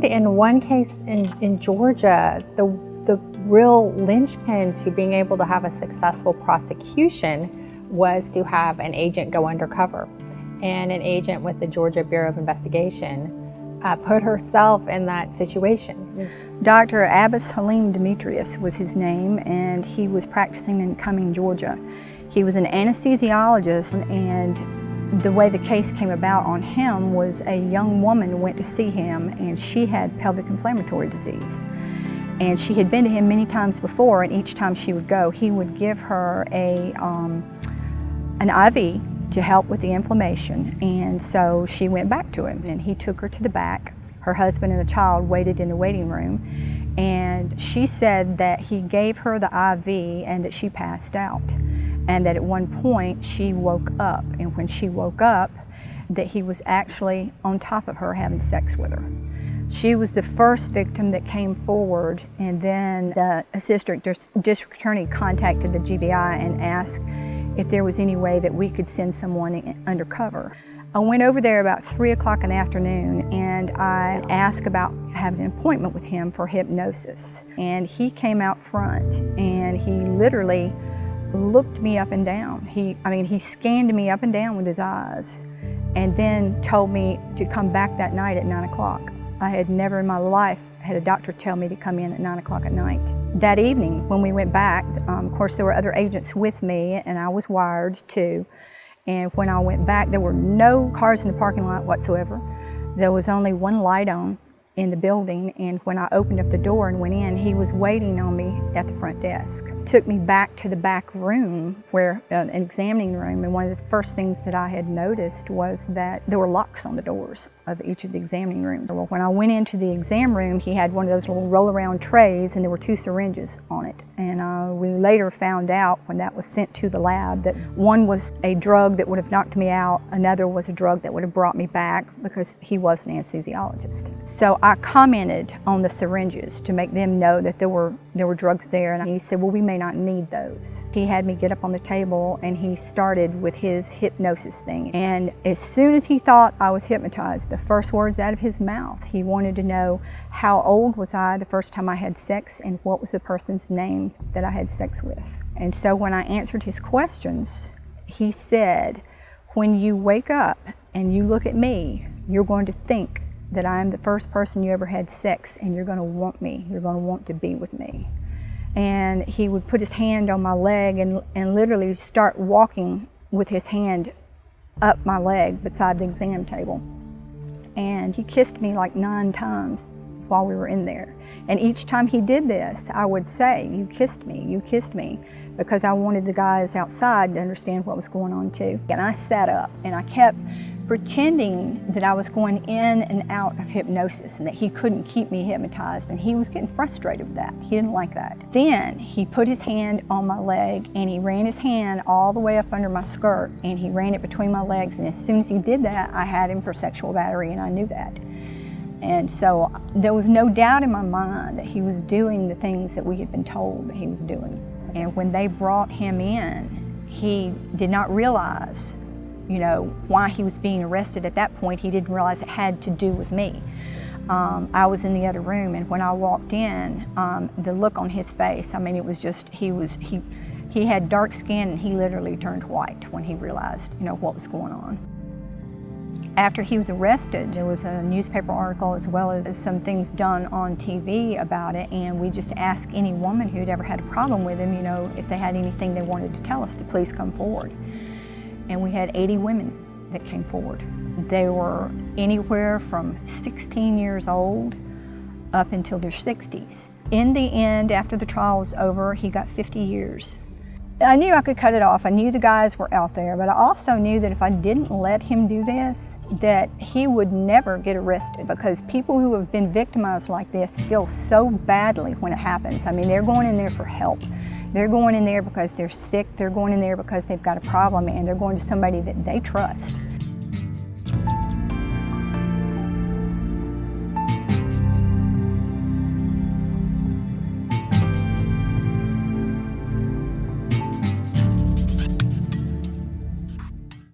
found in one case in Georgia, the real linchpin to being able to have a successful prosecution was to have an agent go undercover. And an agent with the Georgia Bureau of Investigation put herself in that situation. Dr. Abbas Halim Demetrius was his name, and he was practicing in Cumming, Georgia. He was an anesthesiologist, and the way the case came about on him was a young woman went to see him, and she had pelvic inflammatory disease. And she had been to him many times before, and each time she would go, he would give her an IV to help with the inflammation. And so she went back to him, and he took her to the back. Her husband and the child waited in the waiting room, and she said that he gave her the IV and that she passed out, and that at one point she woke up, and when she woke up, that he was actually on top of her having sex with her. She was the first victim that came forward, and then the assistant district attorney contacted the GBI and asked if there was any way that we could send someone undercover. I went over there about 3 o'clock in the afternoon, and I asked about having an appointment with him for hypnosis. And he came out front, and he literally looked me up and down. He scanned me up and down with his eyes, and then told me to come back that night at 9 o'clock. I had never in my life had a doctor tell me to come in at 9 o'clock at night. That evening, when we went back, of course there were other agents with me, and I was wired too. And when I went back, there were no cars in the parking lot whatsoever. There was only one light on in the building, and when I opened up the door and went in, he was waiting on me at the front desk. Took me back to the back room, where an examining room, and one of the first things that I had noticed was that there were locks on the doors of each of the examining rooms. Well, when I went into the exam room, he had one of those little roll-around trays, and there were 2 syringes on it. And we later found out, when that was sent to the lab, that one was a drug that would have knocked me out, another was a drug that would have brought me back, because he was an anesthesiologist. So I commented on the syringes to make them know that there were drugs there, and he said, well, we may not need those. He had me get up on the table, and he started with his hypnosis thing. And as soon as he thought I was hypnotized, the first words out of his mouth, he wanted to know how old was I the first time I had sex, and what was the person's name that I had sex with. And so when I answered his questions, he said, when you wake up and you look at me, you're going to think that I'm the first person you ever had sex, and you're going to want me. You're going to want to be with me. And he would put his hand on my leg and literally start walking with his hand up my leg beside the exam table. And he kissed me like 9 times while we were in there. And each time he did this, I would say, you kissed me, because I wanted the guys outside to understand what was going on too. And I sat up, and I kept pretending that I was going in and out of hypnosis, and that he couldn't keep me hypnotized, and he was getting frustrated with that. He didn't like that. Then he put his hand on my leg, and he ran his hand all the way up under my skirt, and he ran it between my legs, and as soon as he did that, I had him for sexual battery, and I knew that. And so there was no doubt in my mind that he was doing the things that we had been told that he was doing. And when they brought him in, he did not realize, why he was being arrested at that point. He didn't realize it had to do with me. I was in the other room, and when I walked in, the look on his face, it was just, he had dark skin, and he literally turned white when he realized, what was going on. After he was arrested, there was a newspaper article as well as some things done on TV about it, and we just asked any woman who'd ever had a problem with him, if they had anything they wanted to tell us, to please come forward. And we had 80 women that came forward. They were anywhere from 16 years old up until their 60s. In the end, after the trial was over, he got 50 years. I knew I could cut it off. I knew the guys were out there, but I also knew that if I didn't let him do this, that he would never get arrested, because people who have been victimized like this feel so badly when it happens. They're going in there for help. They're going in there because they're sick. They're going in there because they've got a problem, and they're going to somebody that they trust.